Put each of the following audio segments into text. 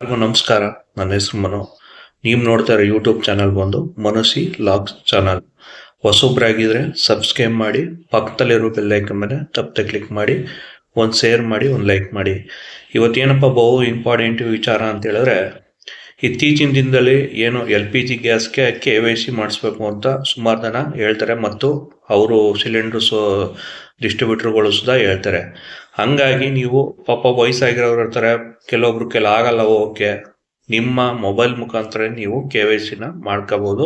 ಎಲ್ರಿಗೂ ನಮಸ್ಕಾರ. ನನ್ನ ಹೆಸರು ಮನು. ನೀವು ನೋಡ್ತಾ ಇರೋ ಯೂಟ್ಯೂಬ್ ಚಾನಲ್ ಬಂದು ಮನುಸಿ ಲಾಗ್ಸ್ ಚಾನಲ್. ಹೊಸೊಬ್ರಾಗಿದ್ರೆ ಸಬ್ಸ್ಕ್ರೈಬ್ ಮಾಡಿ, ಪಕ್ಕದಲ್ಲಿರೋ ಬೆಲ್ ಐಕನ್ ಮೇಲೆ ತಪ್ಪದೆ ಕ್ಲಿಕ್ ಮಾಡಿ, ಒಂದು ಶೇರ್ ಮಾಡಿ, ಒಂದು ಲೈಕ್ ಮಾಡಿ. ಇವತ್ತೇನಪ್ಪ ಬಹು ಇಂಪಾರ್ಟೆಂಟ್ ವಿಚಾರ ಅಂತ ಹೇಳಿದ್ರೆ, ಇತ್ತೀಚಿನ ದಿನದಲ್ಲಿ ಏನು LPG ಗ್ಯಾಸ್ಗೆ KYC ಮಾಡಿಸ್ಬೇಕು ಅಂತ ಸುಮಾರು ಜನ ಹೇಳ್ತಾರೆ, ಮತ್ತು ಅವರು ಸಿಲಿಂಡರ್ಸ್ ಡಿಸ್ಟ್ರಿಬ್ಯೂಟರ್ಗಳು ಸುಧಾ ಹೇಳ್ತಾರೆ. ಹಂಗಾಗಿ ನೀವು ಪಾಪ ವಯಸ್ಸಾಗಿರೋರು ಇರ್ತಾರೆ, ಕೆಲವೊಬ್ರು ಆಗಲ್ಲ. ಓಕೆ, ನಿಮ್ಮ ಮೊಬೈಲ್ ಮುಖಾಂತರ ನೀವು KYCನ ಮಾಡ್ಕೋಬೋದು.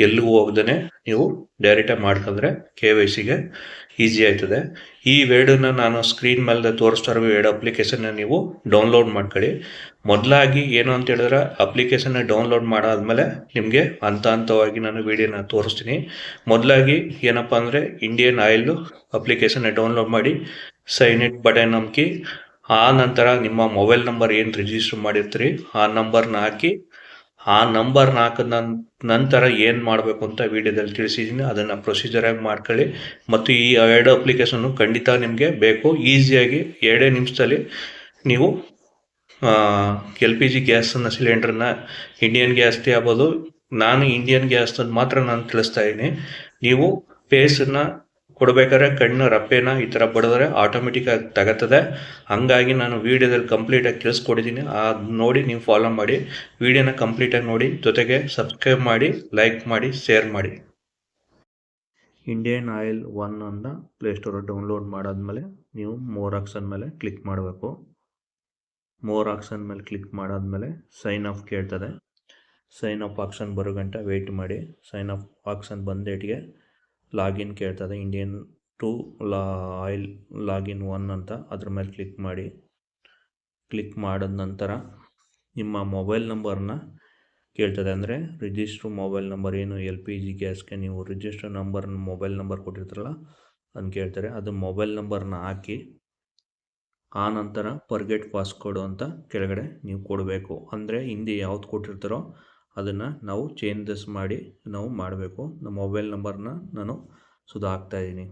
ಎಲ್ಲಿಗೂ ಹೋಗ್ದೇ ನೀವು ಡೈರೆಕ್ಟಾಗಿ ಮಾಡ್ಕೊಂಡ್ರೆ KYCಗೆ ಈಸಿ ಆಯ್ತದೆ. ಈ ವೇರ್ಡನ್ನ ನಾನು ಸ್ಕ್ರೀನ್ ಮೇಲೆ ತೋರಿಸ್ತಾ ಇರೋ ವೇರ್ಡ್ ಅಪ್ಲಿಕೇಶನ್ನ ನೀವು ಡೌನ್ಲೋಡ್ ಮಾಡ್ಕೊಳ್ಳಿ. ಮೊದಲಾಗಿ ಏನು ಅಂತ ಹೇಳಿದ್ರೆ, ಅಪ್ಲಿಕೇಶನ್ನ ಡೌನ್ಲೋಡ್ ಮಾಡಾದ್ಮೇಲೆ ನಿಮಗೆ ಹಂತವಾಗಿ ನಾನು ವಿಡಿಯೋನ ತೋರಿಸ್ತೀನಿ. ಮೊದಲಾಗಿ ಏನಪ್ಪ ಅಂದರೆ, ಇಂಡಿಯನ್ ಆಯಿಲ್ ಅಪ್ಲಿಕೇಶನ್ನ ಡೌನ್ಲೋಡ್ ಮಾಡಿ, ಸೈನ್ ಇಟ್ ಬಟನ್ ನಮ್ಕಿ. ಆ ನಂತರ ನಿಮ್ಮ ಮೊಬೈಲ್ ನಂಬರ್ ಏನು ರಿಜಿಸ್ಟರ್ ಮಾಡಿರ್ತೀರಿ ಆ ನಂಬರ್ನ ಹಾಕಿ, ಆ ನಂಬರ್ನ ಹಾಕಿದ ನಂತರ ಏನು ಮಾಡಬೇಕು ಅಂತ ವಿಡಿಯೋದಲ್ಲಿ ತಿಳಿಸಿದ್ದೀನಿ. ಅದನ್ನು ಪ್ರೊಸೀಜರಾಗಿ ಮಾಡ್ಕೊಳ್ಳಿ. ಮತ್ತು ಈ ಎರಡು ಅಪ್ಲಿಕೇಶನ್ನು ಖಂಡಿತ ನಿಮಗೆ ಬೇಕು. ಈಸಿಯಾಗಿ 2 ನಿಮಿಷದಲ್ಲಿ ನೀವು LPG ಗ್ಯಾಸನ್ನು ಸಿಲಿಂಡ್ರನ್ನ, ಇಂಡಿಯನ್ ಗ್ಯಾಸ್ದೇ ಆಗ್ಬೋದು, ನಾನು ಇಂಡಿಯನ್ ಗ್ಯಾಸ್ ಮಾತ್ರ ನಾನು ತಿಳಿಸ್ತಾ ಇದ್ದೀನಿ. ನೀವು ಪೇಸನ್ನು ಕೊಡಬೇಕಾದ್ರೆ ಕಣ್ಣು ರಪ್ಪೆನ ಈ ಥರ ಬಡಿದ್ರೆ ಆಟೋಮೆಟಿಕ್ಕಾಗಿ ತಗೋತದೆ. ಹಂಗಾಗಿ ನಾನು ವೀಡಿಯೋದಲ್ಲಿ ಕಂಪ್ಲೀಟಾಗಿ ತಿಳಿಸ್ಕೊಡಿದ್ದೀನಿ. ನೋಡಿ ನೀವು ಫಾಲೋ ಮಾಡಿ, ವೀಡಿಯೋನ ಕಂಪ್ಲೀಟಾಗಿ ನೋಡಿ, ಜೊತೆಗೆ ಸಬ್ಸ್ಕ್ರೈಬ್ ಮಾಡಿ, ಲೈಕ್ ಮಾಡಿ, ಶೇರ್ ಮಾಡಿ. ಇಂಡಿಯನ್ ಆಯಿಲ್ 1 ಅನ್ನು ಪ್ಲೇಸ್ಟೋರ್ ಡೌನ್ಲೋಡ್ ಮಾಡಾದ್ಮೇಲೆ ನೀವು ಮೋರ್ ಆಪ್ಷನ್ ಮೇಲೆ ಕ್ಲಿಕ್ ಮಾಡಬೇಕು. ಮೋರ್ ಆಪ್ಷನ್ ಮೇಲೆ ಕ್ಲಿಕ್ ಮಾಡಾದ್ಮೇಲೆ ಸೈನ್ ಅಪ್ ಕೇಳ್ತದೆ. ಸೈನ್ ಅಪ್ ಆಪ್ಷನ್ ಬರೋ ಗಂಟ ವೆಯ್ಟ್ ಮಾಡಿ. ಸೈನ್ ಅಪ್ ಆಪ್ಷನ್ ಬಂದೇಟಿಗೆ ಲಾಗಿನ್ ಕೇಳ್ತದೆ. ಇಂಡಿಯನ್ ಟು ಆಯಿಲ್ ಲಾಗಿನ್ 1 ಅಂತ ಅದ್ರ ಮೇಲೆ ಕ್ಲಿಕ್ ಮಾಡಿ. ಕ್ಲಿಕ್ ಮಾಡಿದ ನಂತರ ನಿಮ್ಮ ಮೊಬೈಲ್ ನಂಬರ್ನ ಕೇಳ್ತದೆ. ಅಂದರೆ ರಿಜಿಸ್ಟ್ರ್ ಮೊಬೈಲ್ ನಂಬರ್, ಏನು LPG ಗ್ಯಾಸ್ಗೆ ನೀವು ರಿಜಿಸ್ಟರ್ ಮೊಬೈಲ್ ನಂಬರ್ ಕೊಟ್ಟಿರ್ತಾರಲ್ಲ ಅದನ್ನು ಕೇಳ್ತಾರೆ. ಅದು ಮೊಬೈಲ್ ನಂಬರ್ನ ಹಾಕಿ, ಆ ನಂತರ ಫರ್ಗೆಟ್ ಪಾಸ್ಕೋಡ್ ಅಂತ ಕೆಳಗಡೆ ನೀವು ಕೊಡಬೇಕು. ಅಂದರೆ ಹಿಂದೆ ಯಾವ್ದು ಕೊಟ್ಟಿರ್ತಾರೋ ಅದನ್ನು ನಾವು ಚೇಂಜಸ್ ಮಾಡಿ ನಾವು ಮಾಡಬೇಕು. ನಮ್ಮ ಮೊಬೈಲ್ ನಂಬರ್ನ ನಾನು ಸುಧಾ ಹಾಕ್ತಾಯಿದ್ದೀನಿ.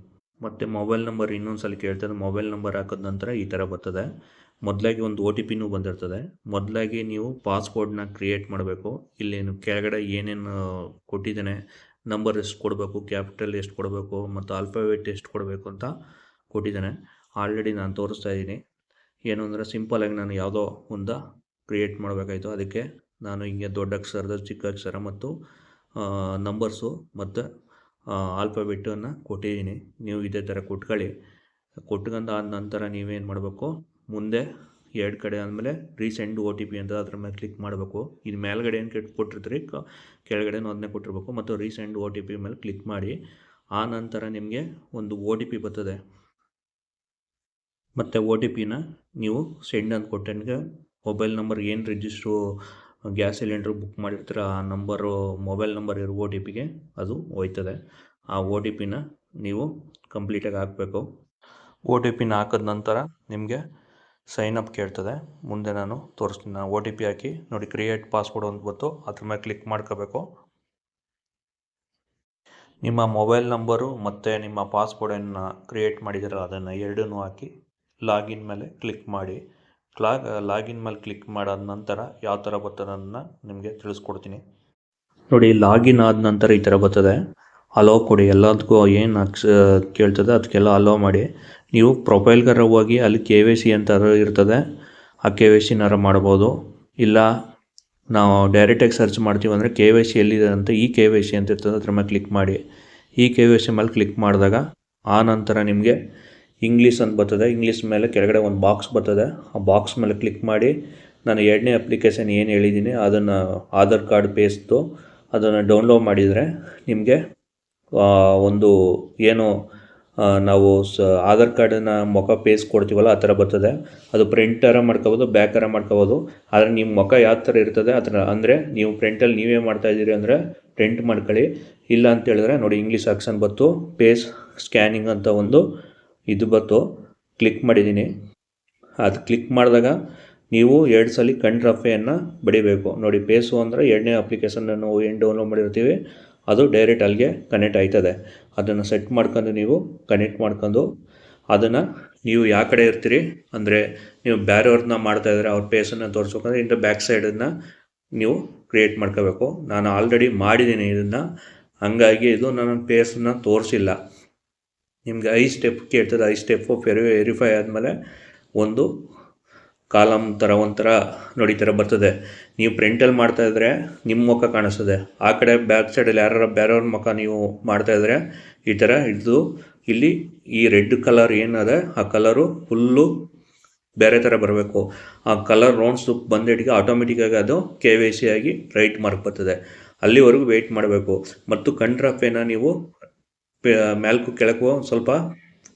ಮತ್ತು ಮೊಬೈಲ್ ನಂಬರ್ ಇನ್ನೊಂದು ಸಲ ಕೇಳ್ತದೆ. ಮೊಬೈಲ್ ನಂಬರ್ ಹಾಕಿದ ನಂತರ ಈ ಥರ ಬರ್ತದೆ. ಮೊದಲಾಗಿ ಒಂದು OTPನೂ ಬಂದಿರ್ತದೆ. ಮೊದಲಾಗಿ ನೀವು ಪಾಸ್ವರ್ಡ್ನ ಕ್ರಿಯೇಟ್ ಮಾಡಬೇಕು. ಇಲ್ಲೇನು ಕೆಳಗಡೆ ಏನೇನು ಕೊಟ್ಟಿದ್ದೇನೆ, ನಂಬರ್ ಎಷ್ಟು ಕೊಡಬೇಕು, ಕ್ಯಾಪಿಟಲ್ ಎಷ್ಟು ಕೊಡಬೇಕು, ಮತ್ತು ಆಲ್ಫಾಬೆಟ್ ಎಷ್ಟು ಕೊಡಬೇಕು ಅಂತ ಕೊಟ್ಟಿದ್ದೇನೆ. ಆಲ್ರೆಡಿ ನಾನು ತೋರಿಸ್ತಾ ಇದ್ದೀನಿ. ಏನು ಅಂದರೆ, ಸಿಂಪಲಾಗಿ ನಾನು ಯಾವುದೋ ಒಂದು ಕ್ರಿಯೇಟ್ ಮಾಡಬೇಕಾಯಿತು. ಅದಕ್ಕೆ ನಾನು ಹಿಂಗೆ ದೊಡ್ಡ ಅಕ್ಷರದ, ಚಿಕ್ಕ ಅಕ್ಷರ ಮತ್ತು ನಂಬರ್ಸು ಮತ್ತು ಆಲ್ಫಾಬೆಟನ್ನು ಕೊಟ್ಟಿದ್ದೀನಿ. ನೀವು ಇದೇ ಥರ ಕೊಟ್ಕೊಳ್ಳಿ. ಕೊಟ್ಕೊಂಡು ಆದ ನಂತರ ನೀವೇನು ಮಾಡಬೇಕು, ಮುಂದೆ 2 ಕಡೆ ಆದಮೇಲೆ ರೀಸೆಂಡ್ OTP ಅಂತ ಅದ್ರ ಮೇಲೆ ಕ್ಲಿಕ್ ಮಾಡಬೇಕು. ಇದು ಮೇಲ್ಗಡೆ ಏನು ಕೊಟ್ಟಿರ್ತೀರಿ, ಕೆಳಗಡೆನೂ ಅದನ್ನೇ ಕೊಟ್ಟಿರ್ಬೇಕು. ಮತ್ತು ರೀಸೆಂಡ್ OTP ಮೇಲೆ ಕ್ಲಿಕ್ ಮಾಡಿ. ಆ ನಂತರ ನಿಮಗೆ ಒಂದು OTP ಬರ್ತದೆ. ಮತ್ತು OTPನ ನೀವು ಸೆಂಡ್ ಅಂತ ಕೊಟ್ಟಂಗೆ ಮೊಬೈಲ್ ನಂಬರ್ ಏನು ರಿಜಿಸ್ಟ್ರು ಗ್ಯಾಸ್ ಸಿಲಿಂಡ್ರ್ ಬುಕ್ ಮಾಡಿರ್ತೀರ ಆ ನಂಬರು, ಮೊಬೈಲ್ ನಂಬರ್ ಇರೋ OTPಗೆ ಅದು ಹೋಯ್ತದೆ. ಆ OTPನ ನೀವು ಕಂಪ್ಲೀಟಾಗಿ ಹಾಕಬೇಕು. OTPನ ಹಾಕಿದ ನಂತರ ನಿಮಗೆ ಸೈನ್ ಅಪ್ ಕೇಳ್ತದೆ. ಮುಂದೆ ನಾನು ತೋರಿಸ್ತೀನಿ. ನಾನು OTP ಹಾಕಿ ನೋಡಿ, ಕ್ರಿಯೇಟ್ ಪಾಸ್ವರ್ಡ್ ಅಂತ ಬಂತು, ಅದ್ರ ಮೇಲೆ ಕ್ಲಿಕ್ ಮಾಡ್ಕೋಬೇಕು. ನಿಮ್ಮ ಮೊಬೈಲ್ ನಂಬರು ಮತ್ತು ನಿಮ್ಮ ಪಾಸ್ವರ್ಡನ್ನು ಕ್ರಿಯೇಟ್ ಮಾಡಿದ್ದೀರಲ್ಲ ಅದನ್ನು ಎರಡನ್ನೂ ಹಾಕಿ ಲಾಗಿನ್ ಮೇಲೆ ಕ್ಲಿಕ್ ಮಾಡಿ. ಲಾಗಿನ್ ಮೇಲೆ ಕ್ಲಿಕ್ ಮಾಡಾದ ನಂತರ ಯಾವ ಥರ ಬರ್ತದೆ ಅದನ್ನು ನಿಮಗೆ ತಿಳಿಸ್ಕೊಡ್ತೀನಿ. ನೋಡಿ, ಲಾಗಿನ್ ಆದ ನಂತರ ಈ ಥರ ಬರ್ತದೆ. ಅಲೋ ಕೊಡಿ. ಎಲ್ಲದಕ್ಕೂ ಏನು ಕೇಳ್ತದೆ ಅದಕ್ಕೆಲ್ಲ ಅಲೋ ಮಾಡಿ. ನೀವು ಪ್ರೊಫೈಲ್ಗಾರ ಹೋಗಿ ಅಲ್ಲಿ KYC ಅಂತ ಇರ್ತದೆ, ಆ KYCನಾರ ಮಾಡ್ಬೋದು. ಇಲ್ಲ ನಾವು ಡೈರೆಕ್ಟಾಗಿ ಸರ್ಚ್ ಮಾಡ್ತೀವಿ ಅಂದರೆ KYC ಎಲ್ಲಿದೆ ಅಂತ ಈ KYC ಅಂತ ಇರ್ತದೆ, ಅದ್ರ ಮೇಲೆ ಕ್ಲಿಕ್ ಮಾಡಿ. ಈ KYC ಮೇಲೆ ಕ್ಲಿಕ್ ಮಾಡಿದಾಗ ಆ ನಂತರ ನಿಮಗೆ ಇಂಗ್ಲೀಷ್ ಅಂತ ಬರ್ತದೆ. ಇಂಗ್ಲೀಷ್ ಮೇಲೆ ಕೆಳಗಡೆ ಒಂದು ಬಾಕ್ಸ್ ಬರ್ತದೆ. ಆ ಬಾಕ್ಸ್ ಮೇಲೆ ಕ್ಲಿಕ್ ಮಾಡಿ. ನಾನು 2ನೇ ಅಪ್ಲಿಕೇಶನ್ ಏನು ಹೇಳಿದ್ದೀನಿ ಅದನ್ನು, ಆಧಾರ್ ಕಾರ್ಡ್ ಪೇಸ್ಟು, ಅದನ್ನು ಡೌನ್ಲೋಡ್ ಮಾಡಿದರೆ ನಿಮಗೆ ಒಂದು ಏನು ನಾವು ಆಧಾರ್ ಕಾರ್ಡನ್ನ ಮುಖ ಪೇಸ್ಟ್ ಕೊಡ್ತೀವಲ್ಲ ಆ ಥರ ಬರ್ತದೆ. ಅದು ಪ್ರಿಂಟರ ಮಾಡ್ಕೋಬೋದು, ಬ್ಯಾಕರ ಮಾಡ್ಕೋಬೋದು. ಆದರೆ ನಿಮ್ಮ ಮುಖ ಯಾವ ಥರ ಇರ್ತದೆ ಅದನ್ನು, ಅಂದರೆ ನೀವು ಪ್ರಿಂಟಲ್ಲಿ ನೀವೇ ಮಾಡ್ತಾಯಿದ್ದೀರಿ ಅಂದರೆ ಪ್ರಿಂಟ್ ಮಾಡ್ಕೊಳ್ಳಿ. ಇಲ್ಲ ಅಂತ ಹೇಳಿದ್ರೆ ನೋಡಿ, ಇಂಗ್ಲೀಷ್ ಆಪ್ಷನ್ ಬಂತು, ಪೇಸ್ ಸ್ಕ್ಯಾನಿಂಗ್ ಅಂತ ಒಂದು ಇದು ಬಂತು, ಕ್ಲಿಕ್ ಮಾಡಿದ್ದೀನಿ. ಅದು ಕ್ಲಿಕ್ ಮಾಡಿದಾಗ ನೀವು 2 ಸಲ ಕಣ್ಣು ರಫೆಯನ್ನು ಬಡಿಬೇಕು. ನೋಡಿ, ಪೇಸು ಅಂದರೆ 2ನೇ ಅಪ್ಲಿಕೇಶನನ್ನು ಏನು ಡೌನ್ಲೋಡ್ ಮಾಡಿರ್ತೀವಿ ಅದು ಡೈರೆಕ್ಟ್ ಅಲ್ಲಿಗೆ ಕನೆಕ್ಟ್ ಆಯ್ತದೆ. ಅದನ್ನು ಸೆಟ್ ಮಾಡ್ಕೊಂಡು ನೀವು ಕನೆಕ್ಟ್ ಮಾಡ್ಕೊಂಡು ಅದನ್ನು ನೀವು ಯಾವ ಕಡೆ ಇರ್ತೀರಿ ಅಂದರೆ ನೀವು ಬೇರೆಯವ್ರನ್ನ ಮಾಡ್ತಾಯಿದ್ರೆ ಅವ್ರ ಫೇಸನ್ನು ತೋರಿಸ್ಬೇಕಂದ್ರೆ ಇಂದ ಬ್ಯಾಕ್ ಸೈಡನ್ನು ನೀವು ಕ್ರಿಯೇಟ್ ಮಾಡ್ಕೋಬೇಕು. ನಾನು ಆಲ್ರೆಡಿ ಮಾಡಿದ್ದೀನಿ ಇದನ್ನು, ಹಾಗಾಗಿ ಇದು ನನ್ನ ಫೇಸನ್ನು ತೋರಿಸಿಲ್ಲ. ನಿಮಗೆ 5 ಸ್ಟೆಪ್ ಕೇಳ್ತದೆ. 5 ಸ್ಟೆಪ್ಪು ವೆರಿಫೈ ಆದಮೇಲೆ ಒಂದು ಕಾಲಮ್ ಥರ ಒಂಥರ ನೋಡಿ ಥರ ಬರ್ತದೆ. ನೀವು ಪ್ರಿಂಟಲ್ಲಿ ಮಾಡ್ತಾಯಿದ್ರೆ ನಿಮ್ಮ ಮುಖ ಕಾಣಿಸ್ತದೆ, ಆ ಕಡೆ ಬ್ಯಾಕ್ ಸೈಡಲ್ಲಿ ಯಾರು ಬೇರೆಯವ್ರ ಮುಖ ನೀವು ಮಾಡ್ತಾಯಿದ್ರೆ ಈ ಥರ ಹಿಡಿದು ಇಲ್ಲಿ ಈ ರೆಡ್ ಕಲರ್ ಏನದೆ ಆ ಕಲರು ಫುಲ್ಲು ಬೇರೆ ಥರ ಬರಬೇಕು. ಆ ಕಲರ್ ರೌಂಡ್ಸ್ ಬಂದಿಟ್ಟಿಗೆ ಆಟೋಮೆಟಿಕ್ಕಾಗಿ ಅದು KYC ಆಗಿ ರೈಟ್ ಮಾರ್ಕ್ ಬರ್ತದೆ. ಅಲ್ಲಿವರೆಗೂ ವೆಯ್ಟ್ ಮಾಡಬೇಕು. ಮತ್ತು ಕಂಟ್ರಾಪೇನ ನೀವು ಮೇಲ್ಕು ಕೆಳಕ್ಕೂ ಸ್ವಲ್ಪ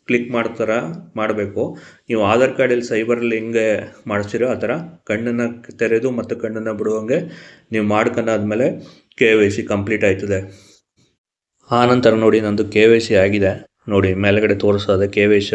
ಕ್ಲಿಕ್ ಮಾಡ್ತಾರ ಮಾಡಬೇಕು. ನೀವು ಆಧಾರ್ ಕಾರ್ಡಲ್ಲಿ ಸೈಬರಲ್ಲಿ ಹೆಂಗೆ ಮಾಡಿಸ್ತೀರೋ ಆ ಥರ ಕಣ್ಣನ್ನು ತೆರೆದು ಮತ್ತು ಕಣ್ಣನ್ನು ಬಿಡುವಂಗೆ ನೀವು ಮಾಡ್ಕೊಂಡಾದ್ಮೇಲೆ KYC ಕಂಪ್ಲೀಟ್ ಆಯ್ತದೆ. ಆನಂತರ ನೋಡಿ ನಂದು KYC ಆಗಿದೆ ನೋಡಿ, ಮೇಲ್ಗಡೆ ತೋರಿಸೋದೆ KYC